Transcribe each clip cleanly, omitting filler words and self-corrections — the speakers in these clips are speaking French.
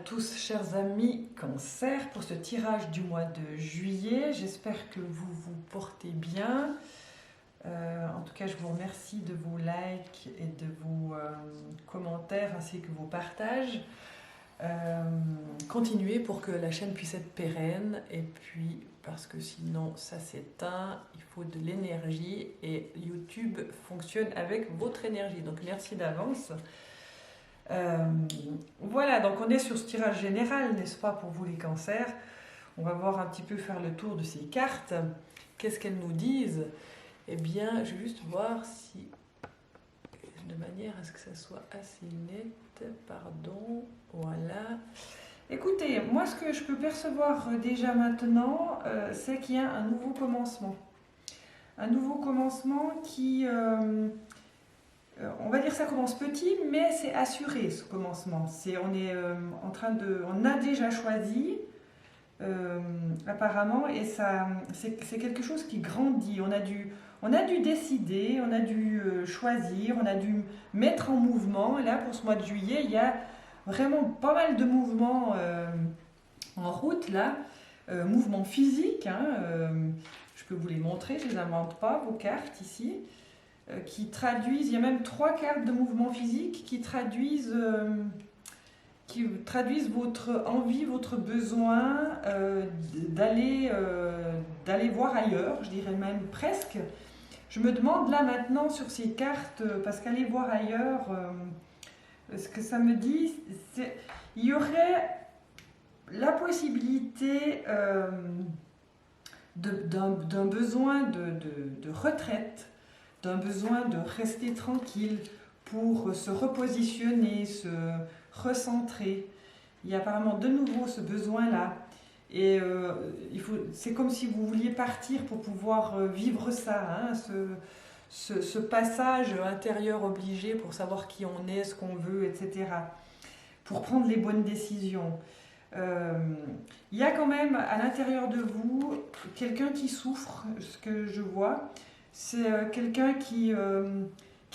tous, chers amis Cancer, pour ce tirage du mois de juillet. J'espère que vous vous portez bien. En tout cas, je vous remercie de vos likes et de vos commentaires ainsi que vos partages. Continuez pour que la chaîne puisse être pérenne, et puis parce que sinon ça s'éteint, il faut de l'énergie et YouTube fonctionne avec votre énergie. Donc merci d'avance. Voilà, donc on est sur ce tirage général, n'est-ce pas, pour vous les cancers. On va voir un petit peu, faire le tour de ces cartes. Qu'est-ce qu'elles nous disent? Eh bien, je vais juste voir si, de manière à ce que ça soit assez net, pardon, voilà. Écoutez, moi ce que je peux percevoir déjà maintenant, c'est qu'il y a un nouveau commencement. Un nouveau commencement qui... on va dire que ça commence petit, mais c'est assuré ce commencement. On est en train de, on a déjà choisi apparemment, et ça, c'est quelque chose qui grandit. On a dû décider, on a dû choisir, on a dû mettre en mouvement. Et là, pour ce mois de juillet, il y a vraiment pas mal de mouvements en route là, mouvements physiques. Je peux vous les montrer, je les invente pas, vos cartes ici. Qui traduisent, il y a même 3 cartes de mouvement physique qui traduisent votre envie, votre besoin d'aller voir ailleurs, je dirais même presque. Je me demande là maintenant sur ces cartes, parce qu'aller voir ailleurs, ce que ça me dit, c'est il y aurait la possibilité d'un besoin de retraite, d'un besoin de rester tranquille pour se repositionner, se recentrer. Il y a apparemment de nouveau ce besoin-là. Et c'est comme si vous vouliez partir pour pouvoir vivre ça, hein, ce passage intérieur obligé pour savoir qui on est, ce qu'on veut, etc. Pour prendre les bonnes décisions. Il y a quand même à l'intérieur de vous quelqu'un qui souffre, ce que je vois. C'est quelqu'un qui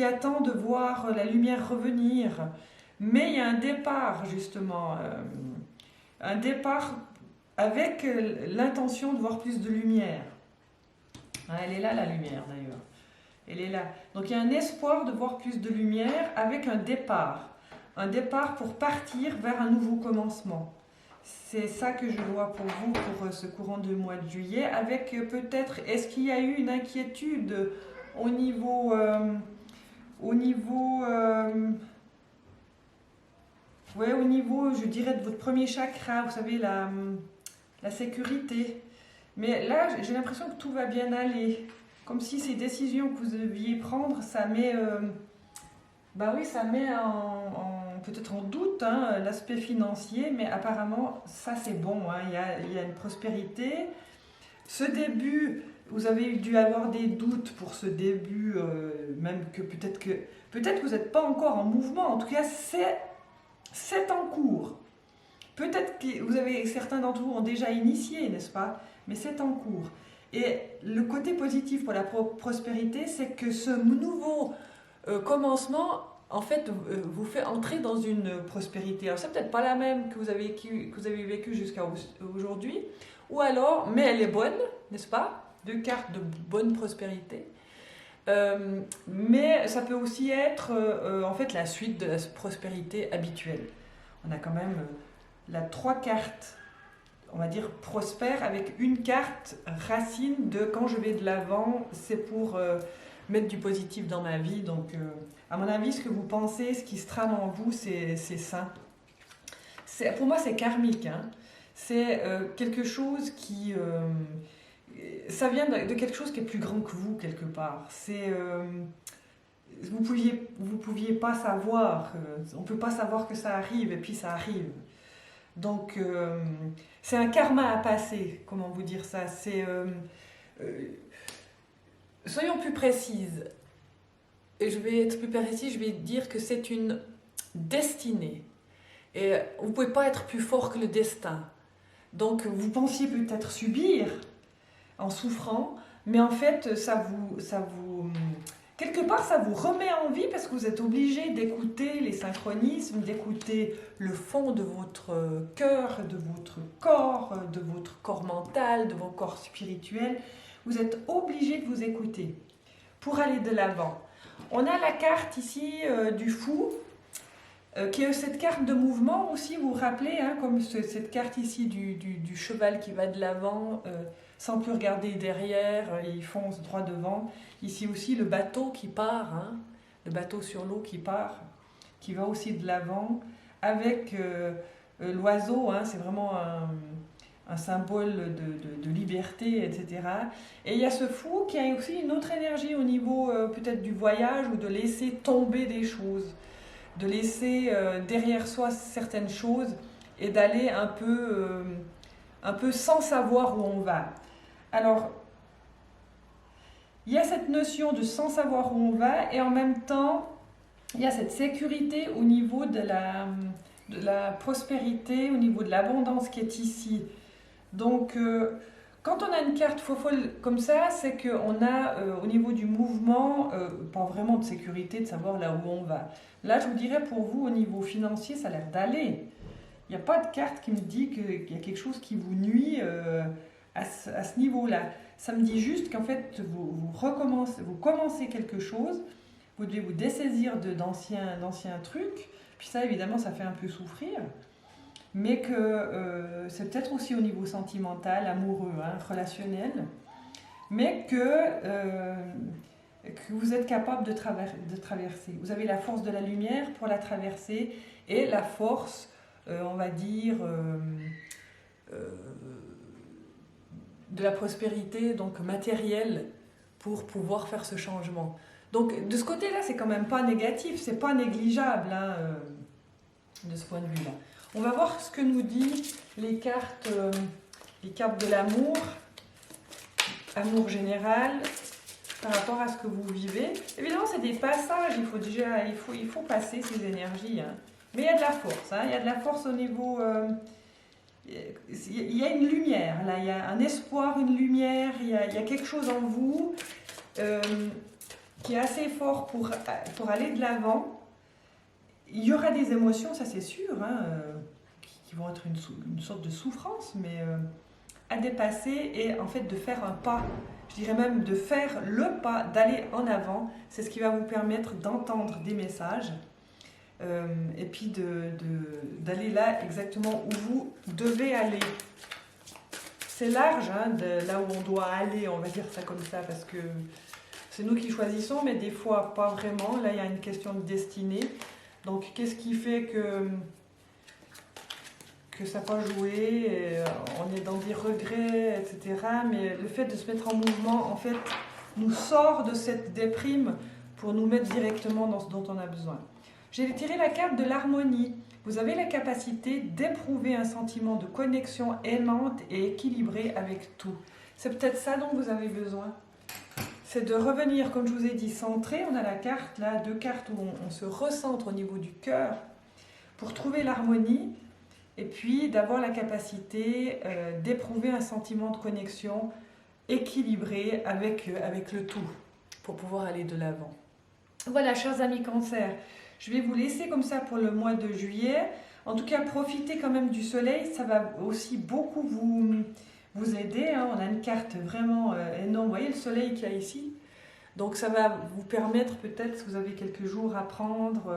attend de voir la lumière revenir. Mais il y a un départ, justement. Un départ avec l'intention de voir plus de lumière. Elle est là, la lumière, d'ailleurs. Elle est là. Donc il y a un espoir de voir plus de lumière avec un départ. Un départ pour partir vers un nouveau commencement. C'est ça que je vois pour vous, pour ce courant de mois de juillet, avec peut-être, est-ce qu'il y a eu une inquiétude au niveau, je dirais, de votre premier chakra, vous savez, la sécurité. Mais là, j'ai l'impression que tout va bien aller, comme si ces décisions que vous deviez prendre, ça met, ça met peut-être en doute l'aspect financier, mais apparemment ça c'est bon, il y a une prospérité. Ce début, vous avez dû avoir des doutes pour ce début, même que peut-être que vous n'êtes pas encore en mouvement, en tout cas c'est en cours. Peut-être que certains d'entre vous ont déjà initié, n'est-ce pas? Mais c'est en cours. Et le côté positif pour la prospérité, c'est que ce nouveau commencement, en fait, vous fait entrer dans une prospérité. Alors, c'est peut-être pas la même que vous avez vécu jusqu'à aujourd'hui, ou alors, mais elle est bonne, n'est-ce pas? 2 cartes de bonne prospérité. Mais ça peut aussi être, en fait, la suite de la prospérité habituelle. On a quand même 3 cartes, on va dire, prospères, avec une carte racine de quand je vais de l'avant, c'est pour mettre du positif dans ma vie. Donc, à mon avis, ce que vous pensez, ce qui se trame en vous, c'est ça. Pour moi, c'est karmique. C'est quelque chose qui... ça vient de quelque chose qui est plus grand que vous, quelque part. Vous pouviez pas savoir. On ne peut pas savoir que ça arrive, et puis ça arrive. Donc, c'est un karma à passer. Comment vous dire ça? Soyons plus précises. Et je vais être plus précise, je vais dire que c'est une destinée. Et vous ne pouvez pas être plus fort que le destin. Donc vous pensiez peut-être subir en souffrant, mais en fait, quelque part, ça vous remet en vie parce que vous êtes obligé d'écouter les synchronismes, d'écouter le fond de votre cœur, de votre corps mental, de vos corps spirituels. Vous êtes obligé de vous écouter pour aller de l'avant. On a la carte ici du fou, qui est cette carte de mouvement aussi, vous vous rappelez, hein, comme cette carte ici du cheval qui va de l'avant sans plus regarder derrière, il fonce droit devant. Ici aussi le bateau qui part, hein, le bateau sur l'eau qui part, qui va aussi de l'avant, avec l'oiseau, hein, c'est vraiment un symbole de liberté, etc. Et il y a ce fou qui a aussi une autre énergie au niveau peut-être du voyage ou de laisser tomber des choses, de laisser derrière soi certaines choses et d'aller un peu sans savoir où on va. Alors, il y a cette notion de sans savoir où on va et en même temps, il y a cette sécurité au niveau de la prospérité, au niveau de l'abondance qui est ici. Donc, quand on a une carte faux-folle comme ça, c'est qu'on a au niveau du mouvement, pas vraiment de sécurité, de savoir là où on va. Là, je vous dirais pour vous, au niveau financier, ça a l'air d'aller. Il n'y a pas de carte qui me dit qu'il y a quelque chose qui vous nuit à ce niveau-là. Ça me dit juste qu'en fait, vous commencez quelque chose, vous devez vous dessaisir d'anciens trucs, puis ça, évidemment, ça fait un peu souffrir. Mais que c'est peut-être aussi au niveau sentimental, amoureux, hein, relationnel, mais que vous êtes capable de traverser. Vous avez la force de la lumière pour la traverser et la force, on va dire, de la prospérité, donc matérielle, pour pouvoir faire ce changement. Donc de ce côté-là, c'est quand même pas négatif, c'est pas négligeable, hein, de ce point de vue-là. On va voir ce que nous disent les cartes de l'amour, amour général, par rapport à ce que vous vivez. Évidemment, c'est des passages, il faut passer ces énergies. Hein. Mais il y a de la force, hein, il y a de la force au niveau... il y a une lumière, là, il y a un espoir, une lumière, il y a quelque chose en vous qui est assez fort pour aller de l'avant. Il y aura des émotions, ça c'est sûr, hein, qui vont être une sorte de souffrance, mais à dépasser et en fait de faire un pas, je dirais même de faire le pas, d'aller en avant, c'est ce qui va vous permettre d'entendre des messages et puis d'aller là exactement où vous devez aller. C'est large, hein, de là où on doit aller, on va dire ça comme ça, parce que c'est nous qui choisissons, mais des fois pas vraiment. Là, il y a une question de destinée. Donc, qu'est-ce qui fait que ça n'a pas joué, on est dans des regrets, etc. Mais le fait de se mettre en mouvement, en fait, nous sort de cette déprime pour nous mettre directement dans ce dont on a besoin. J'ai tiré la carte de l'harmonie. Vous avez la capacité d'éprouver un sentiment de connexion aimante et équilibrée avec tout. C'est peut-être ça dont vous avez besoin. C'est de revenir, comme je vous ai dit, centré. On a la carte, là, 2 cartes où on se recentre au niveau du cœur pour trouver l'harmonie et puis d'avoir la capacité d'éprouver un sentiment de connexion équilibré avec le tout pour pouvoir aller de l'avant. Voilà, chers amis Cancer, je vais vous laisser comme ça pour le mois de juillet. En tout cas, profitez quand même du soleil, ça va aussi beaucoup vous aider. Hein. On a une carte vraiment énorme. Vous voyez le soleil qu'il y a ici. Donc ça va vous permettre peut-être, si vous avez quelques jours à prendre,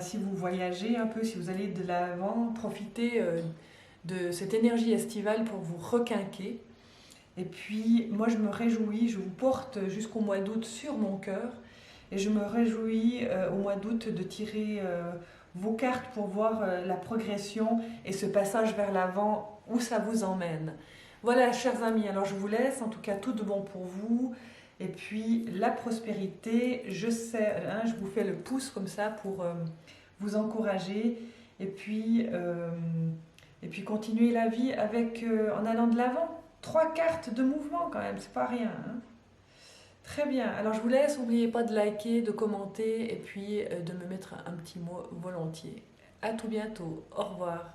si vous voyagez un peu, si vous allez de l'avant, profitez de cette énergie estivale pour vous requinquer. Et puis moi je me réjouis, je vous porte jusqu'au mois d'août sur mon cœur. Et je me réjouis au mois d'août de tirer vos cartes pour voir la progression et ce passage vers l'avant, où ça vous emmène. Voilà, chers amis, alors je vous laisse, en tout cas tout de bon pour vous. Et puis la prospérité, je sais, hein, je vous fais le pouce comme ça pour vous encourager. Et puis continuer la vie en allant de l'avant. 3 cartes de mouvement quand même, c'est pas rien. Hein. Très bien, alors je vous laisse, n'oubliez pas de liker, de commenter et puis de me mettre un petit mot volontiers. À tout bientôt, au revoir.